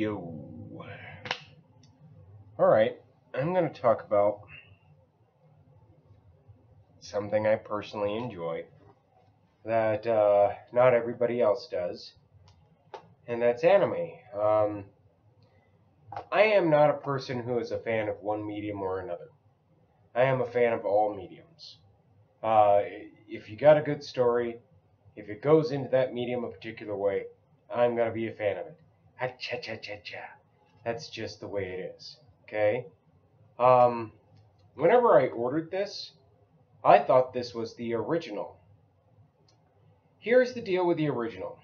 Yo. Alright, I'm going to talk about something I personally enjoy that not everybody else does, and that's anime. I am not a person who is a fan of one medium or another. I am a fan of all mediums. If you got a good story, if it goes into that medium a particular way, I'm going to be a fan of it. Ha-cha-cha-cha-cha. That's just the way it is. Okay? Whenever I ordered this, I thought this was the original. Here's the deal with the original.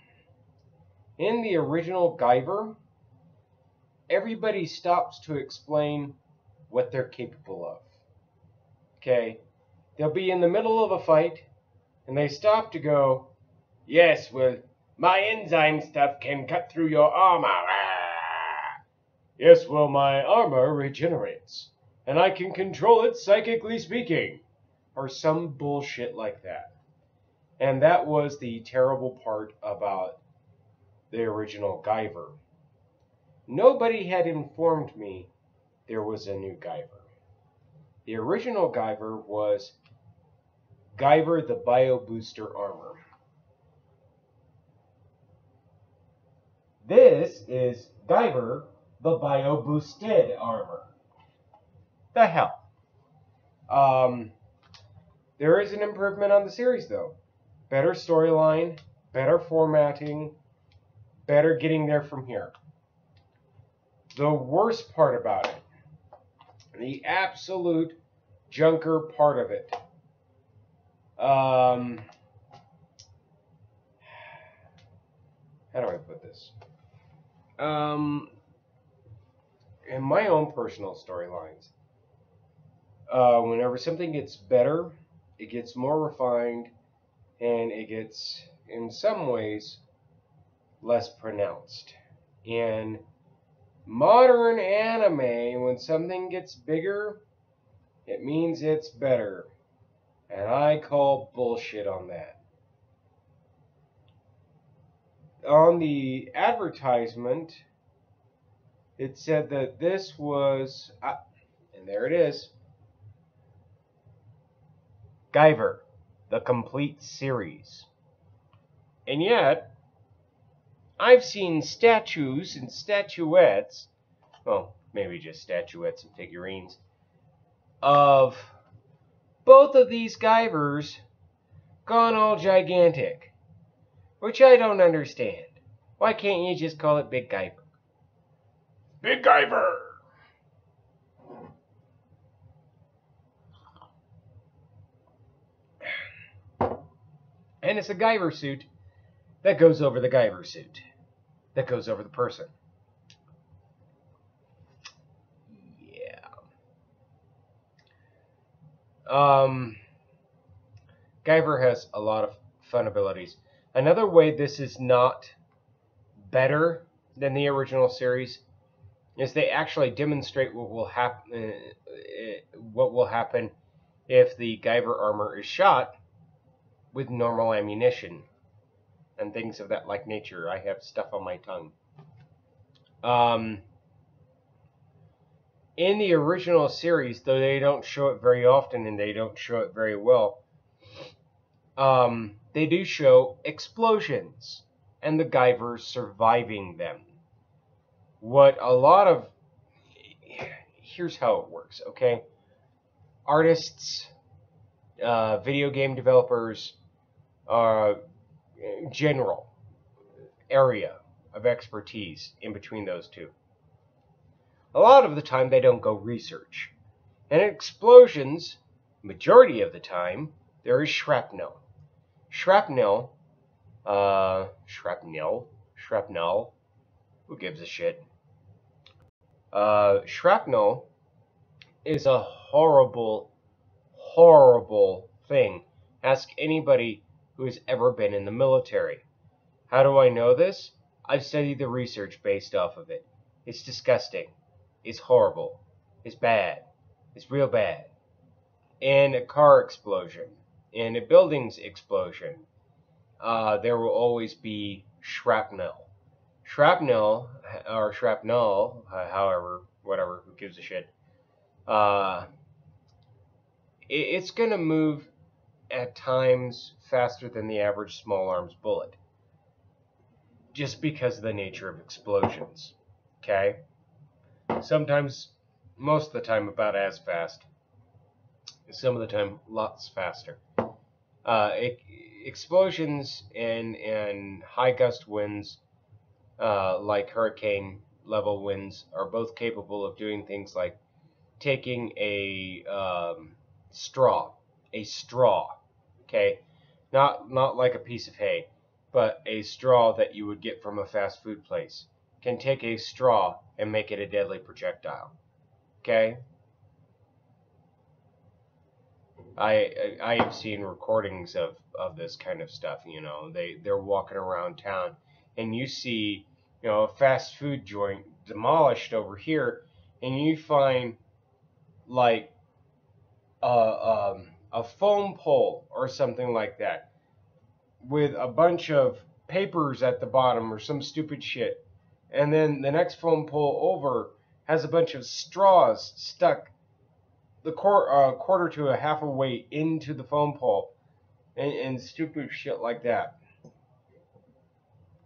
In the original Guyver, everybody stops to explain what they're capable of. Okay? They'll be in the middle of a fight, and they stop to go, yes, well, my enzyme stuff can cut through your armor. Ah. Yes, well, my armor regenerates, and I can control it psychically speaking. Or some bullshit like that. And that was the terrible part about the original Guyver. Nobody had informed me there was a new Guyver. The original Guyver was Guyver the Bio Booster Armor. This is Guyver the Bio Boosted Armor. The hell? There is an improvement on the series, though. Better storyline, better formatting, better getting there from here. The worst part about it, the absolute junker part of it, how do I put this? In my own personal storylines, whenever something gets better, it gets more refined, and it gets, in some ways, less pronounced. In modern anime, when something gets bigger, it means it's better. And I call bullshit on that. On the advertisement, it said that this was, and there it is, Guyver, the complete series. And yet, I've seen statues and statuettes, well, maybe just statuettes and figurines, of both of these Guyvers gone all gigantic, which I don't understand. Why can't you just call it Big Guyver? Big Guyver! And it's a Guyver suit that goes over the Guyver suit. That goes over the person. Yeah. Guyver has a lot of fun abilities. Another way this is not better than the original series is they actually demonstrate what will happen. What will happen if the Guyver armor is shot with normal ammunition and things of that like nature. I have stuff on my tongue. In the original series, though they don't show it very often and they don't show it very well, they do show explosions and the Guyvers surviving them. Here's how it works, okay? Artists, video game developers, general area of expertise in between those two. A lot of the time they don't go research. And in explosions, majority of the time, there is shrapnel. Shrapnel, who gives a shit? Shrapnel is a horrible, horrible thing. Ask anybody who has ever been in the military. How do I know this? I've studied the research based off of it. It's disgusting. It's horrible. It's bad. It's real bad. In a car explosion, in a building's explosion, there will always be shrapnel. shrapnel, or shrapnel, however, whatever, who gives a shit, it's going to move at times faster than the average small arms bullet, just because of the nature of explosions. Okay? Sometimes, most of the time, about as fast. Some of the time, lots faster. Explosions and high gust winds, like hurricane level winds, are both capable of doing things like taking a straw, okay, not like a piece of hay, but a straw that you would get from a fast food place, can take a straw and make it a deadly projectile. Okay, I have seen recordings of this kind of stuff. You know, they're walking around town, and you see, you know, a fast food joint demolished over here, and you find like a foam pole or something like that with a bunch of papers at the bottom or some stupid shit. And then the next foam pole over has a bunch of straws stuck the quarter to a half a way into the foam pole and stupid shit like that.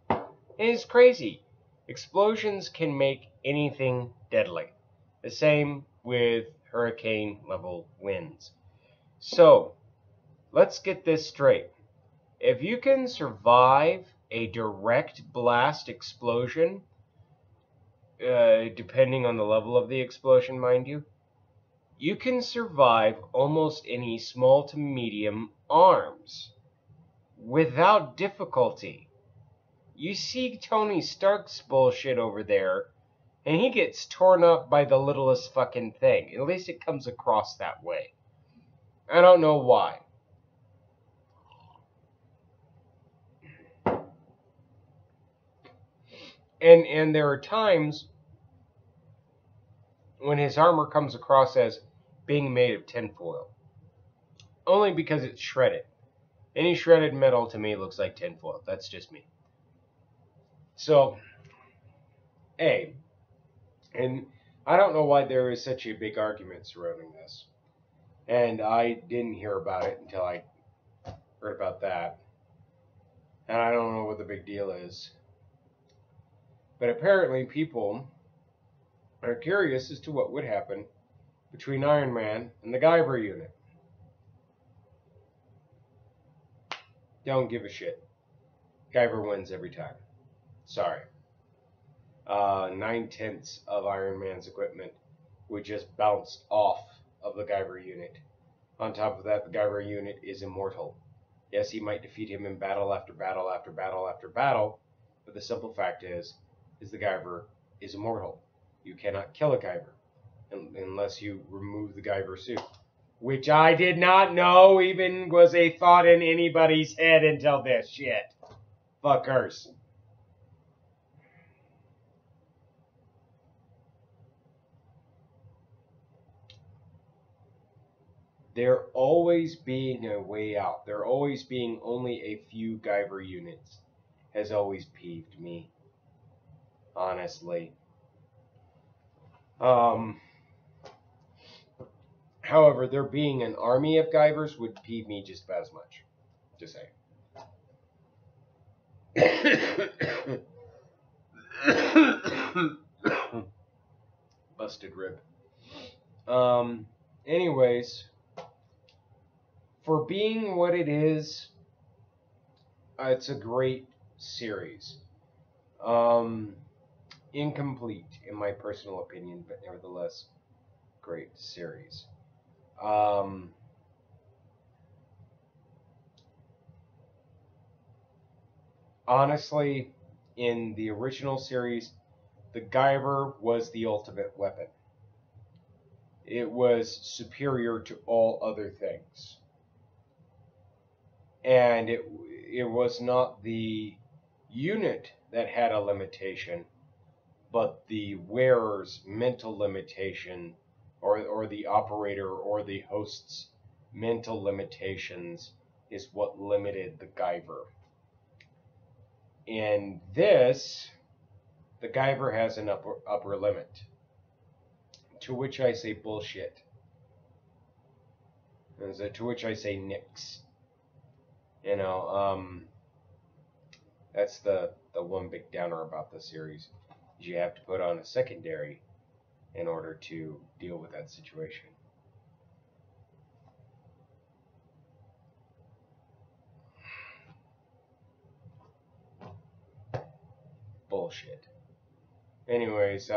And it's crazy. Explosions can make anything deadly. The same with hurricane level winds. So, let's get this straight. If you can survive a direct blast explosion, depending on the level of the explosion, mind you, you can survive almost any small to medium arms without difficulty. You see Tony Stark's bullshit over there, and he gets torn up by the littlest fucking thing. At least it comes across that way. I don't know why. And there are times when his armor comes across as being made of tinfoil. Only because it's shredded. Any shredded metal to me looks like tinfoil. That's just me. So, and I don't know why there is such a big argument surrounding this. And I didn't hear about it until I heard about that. And I don't know what the big deal is. But apparently people are curious as to what would happen between Iron Man and the Guyver unit. Don't give a shit. Guyver wins every time. Sorry. 9/10 of Iron Man's equipment would just bounce off of the Guyver unit. On top of that, the Guyver unit is immortal. Yes, he might defeat him in battle after battle after battle after battle, but the simple fact is the Guyver is immortal. You cannot kill a Guyver unless you remove the Guyver suit, which I did not know even was a thought in anybody's head until this shit. Fuckers. There always being a way out, there always being only a few Guyver units, has always peeved me. Honestly. However, there being an army of Guyvers would peeve me just about as much. Just saying. Busted rib. Anyways, for being what it is, it's a great series. Incomplete, in my personal opinion, but nevertheless, great series. Honestly, in the original series, the Guyver was the ultimate weapon. It was superior to all other things. And it was not the unit that had a limitation, but the wearer's mental limitation, or the operator or the host's mental limitations is what limited the Guyver. In this, the Guyver has an upper limit. To which I say bullshit. To which I say nix. You know, that's the one big downer about the series. Is you have to put on a secondary in order to deal with that situation. Bullshit. Anyways,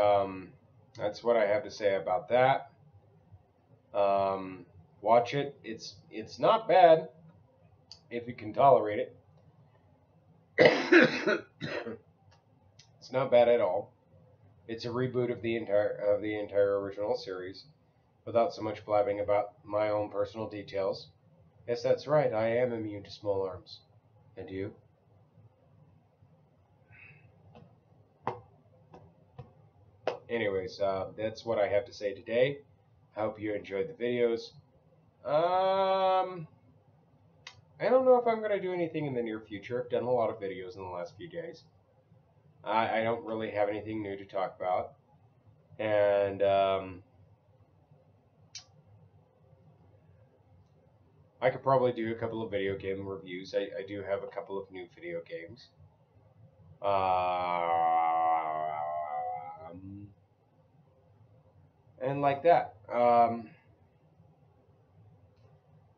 that's what I have to say about that. Watch it. It's not bad if you can tolerate it. It's not bad at all. It's a reboot of the entire original series, without so much blabbing about my own personal details. Yes, that's right. I am immune to small arms. And you? Anyways, that's what I have to say today. I hope you enjoyed the videos. I don't know if I'm going to do anything in the near future. I've done a lot of videos in the last few days. I don't really have anything new to talk about. And I could probably do a couple of video game reviews. I do have a couple of new video games. And like that.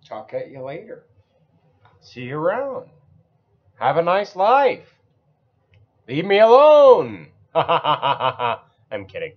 Talk at you later. See you around. Have a nice life. Leave me alone. I'm kidding.